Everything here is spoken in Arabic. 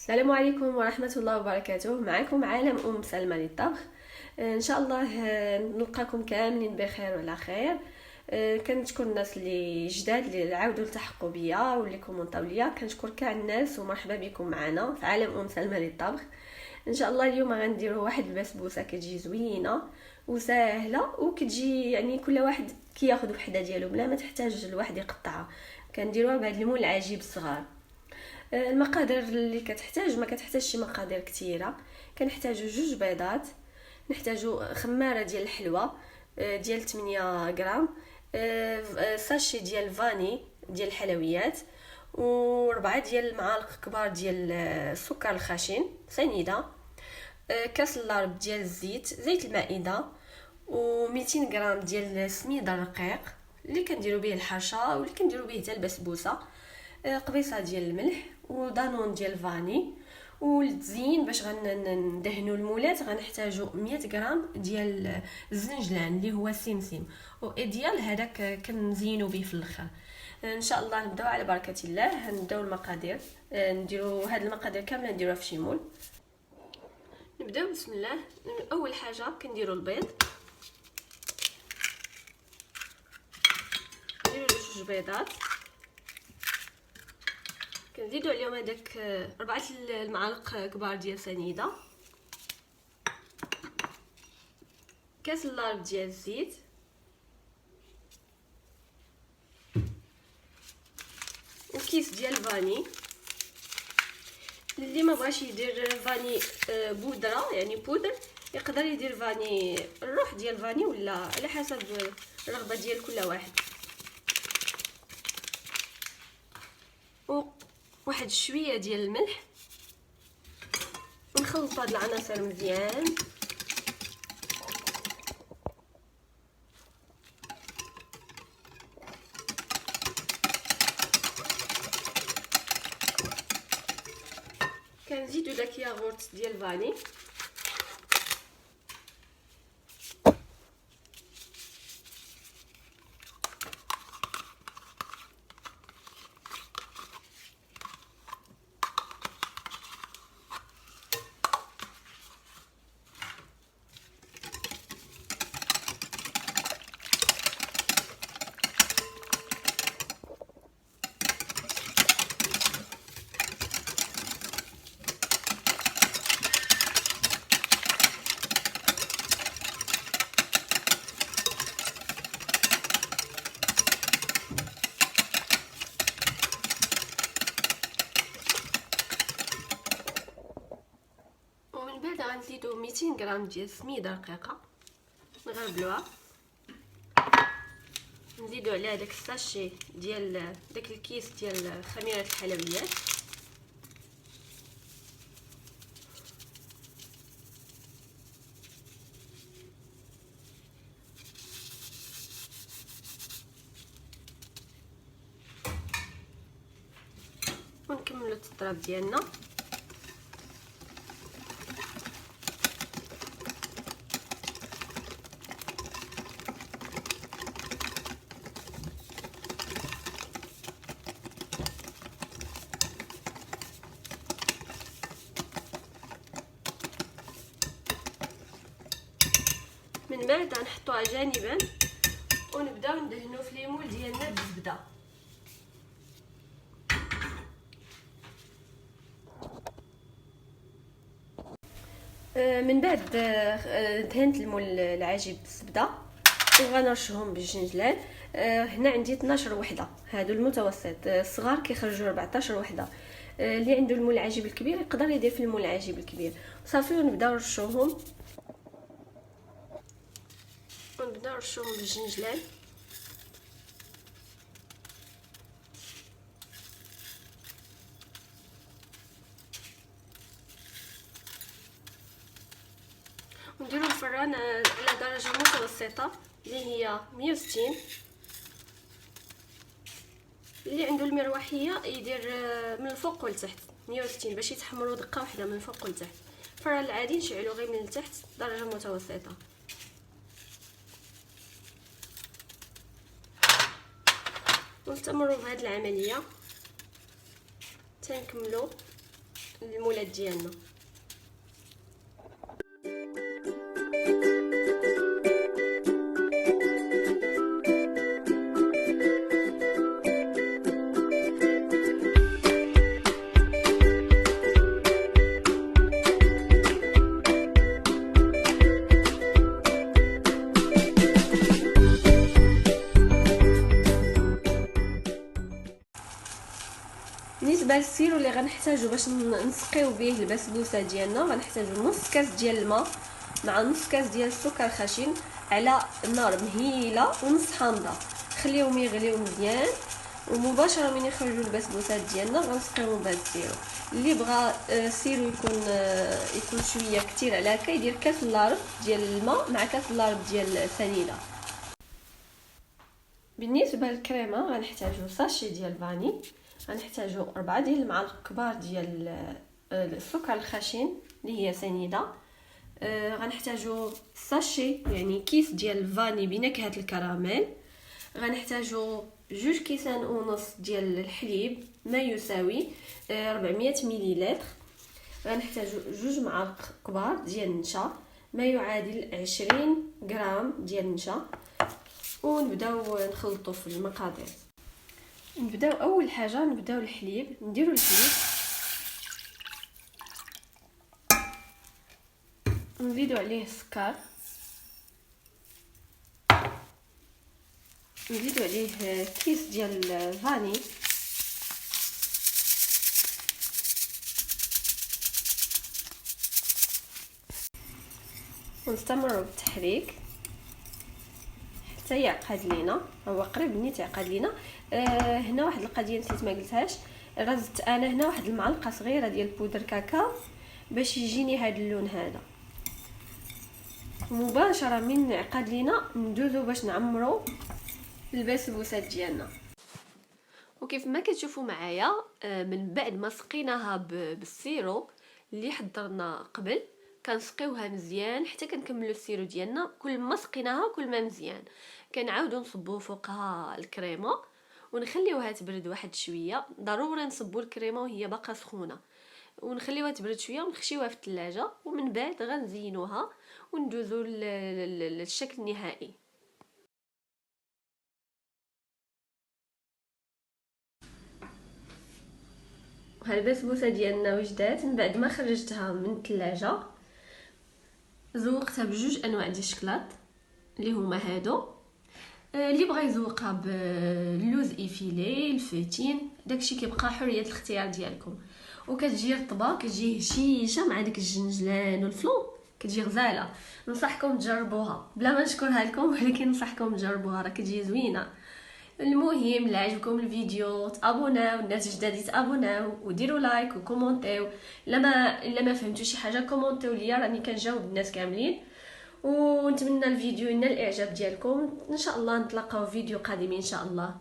السلام عليكم ورحمة الله وبركاته. معكم عالم سلمى للطبخ. ان شاء الله نلقاكم كاملين بخير وعلى خير. كنشكر الناس اللي جداد اللي عاودوا التحقوا بيا واللي كومونطاو ليا. كنشكر كاع الناس ومرحبا بكم معنا في عالم سلمى للطبخ. ان شاء الله اليوم غنديروا واحد البسبوسه كتجي زوينه وسهله، وكتجي يعني كل واحد كياخذ وحده ديالو بلا ما تحتاج الواحد يقطعها. كنديروها بهاد المول العجيب الصغار. المقادير اللي كتحتاج ما كتحتاج شي مقادير كثيره. كنحتاجو 2 بيضات، نحتاجو خماره ديال الحلوى ديال 8 غرام، ساشي ديال فاني ديال الحلويات، و4 ديال المعالق كبار ديال السكر الخشن سنيده، كاس اللارب ديال زيت المائده، و200 غرام ديال السميده الرقيق اللي كنديروا به الحرشه واللي كنديروا به حتى البسبوسه، قبيصه ديال الملح ودانون ديال فاني. والتزيين باش غندهنوا المولات غنحتاجوا 100 غرام ديال الزنجلان اللي هو سمسم، وايديال هذاك كنزينوا به في الاخر. ان شاء الله نبداو على بركه الله. نبداو المقادير، نديروا هاد المقادير كامله نديروها في شي مول. نبداو بسم الله. اول حاجه كنديروا البيض، نديروا 2 بيضات، كنزيدوا عليهم هذاك 4 المعالق كبار ديال سنيده، كاس اللارب ديال الزيت، وكيس ديال فاني. اللي ما بغاش يدير فاني بودره يعني بودر يقدر يدير فاني الروح ديال فاني ولا على حسب الرغبه ديال كل واحد. وواحد شويه ديال الملح، ونخلط هاد العناصر مزيان. كنزيدو داك ياغورت ديال فاني، ومن بعد غنزيدو 200 غرام ديال السميده رقيقه نغربلوها. نزيدو عليها داك الساشي ديال داك الكيس ديال خميره الحلويات، ونكملو التطراب ديالنا. من بعد غنحطوها جانبا ونبداو ندهنو في ليمول ديالنا بالزبده. من بعد دهنت المول العجيب بالزبده وغنرشهم بالجنجلان. هنا عندي 12 وحده، هادو المتوسط. الصغار كيخرجوا 14 وحده. اللي عنده المول العجيب الكبير يقدر يدير في المول العجيب الكبير. صافي ونبداو نرشوهم بالجنجلان. ونديرو الفران على درجه متوسطه اللي هي 160. اللي عنده المروحيه يدير من الفوق والتحت 160 باش يتحمروا دقه واحده من الفوق والتحت. الفران العادي نشعلو غير من التحت درجه متوسطه. ونستمروا بهذه العمليه تنكملوا المولات ديالنا. بالنسبه للسيرو اللي غنحتاجو باش نسقيو به البسبوسه ديالنا، غنحتاجو نص كاس ديال الماء مع نص كاس ديال السكر خشن على نار مهيله ونص حامضه. خليهم يغليو مزيان، ومباشره من يخرجوا البسبوسات ديالنا غنسقيوهم بهذا السيرو. اللي بغى السيرو يكون شويه كتير على هكا يدير كاس لارب ديال الماء مع كاس لارب ديال السنيده. بالنسبه للكريمه غنحتاجو ساشي ديال فاني، غنحتاجو 4 ديال المعالق كبار ديال السكر الخشن اللي هي سنيده، غنحتاجو ساشي يعني كيس ديال الفاني بنكهه الكراميل، غنحتاجو 2 كيسان ونص ديال الحليب ما يساوي 400 مليلتر، غنحتاجو 2 معالق كبار ديال النشا ما يعادل 20 غرام ديال النشا، ونبداو نخلطوا في المقادير. نبداو اول حاجه نبداو الحليب، نديرو الحليب نزيدو عليه السكر، نزيدو عليه كيس ديال الفاني، ونستمروا بالتحريك حتى يعقد لينا. هو قريب نيت يعقد لينا. هنا واحد القضيه نسيت ما قلتهاش، رزت انا هنا واحد المعلقه صغيره ديال بودر كاكاو باش يجيني هذا اللون هذا. مباشره من يعقد لينا ندوزو باش نعمرو البسبوسات ديالنا. وكيف ما كتشوفوا معايا من بعد ما سقيناها بالسيرو اللي حضرنا قبل كنسقيوها مزيان حتى كنكملوا السيرو ديالنا. كل ما سقيناها كل ما مزيان كنعاودوا نصبوا فوقها الكريمه ونخليوها تبرد واحد شويه. ضروري نصبوا الكريمه وهي باقا سخونه ونخليوها تبرد شويه ونخشيوها في الثلاجه، ومن بعد غنزينوها وندوزوا للشكل النهائي. ها البسبوسه ديالنا وجدات من بعد ما خرجتها من الثلاجه. زوقتها بجوج انواع ديال الشكلاط اللي هما هادو، اللي بغى يزوقها باللوز ايفيلي الفوتين داكشي كيبقى حريه الاختيار ديالكم. وكتجي رطبه كتجي هشيشه مع داك الجنجلان والفلون كتجي غزاله. ننصحكم تجربوها بلا ما نشكرها لكم، ولكن ننصحكم تجربوها راه كتجي زوينه. المهم اللي عجبكم الفيديو تابوناو، الناس الجداد يتابوناو وديروا لايك وكومونتيو. الا ما فهمتوا شي حاجه كومونتيو ليا راني كنجاوب الناس كاملين. ونتمنى الفيديو ينال الاعجاب ديالكم. ان شاء الله نتلاقاو في فيديو قادم ان شاء الله.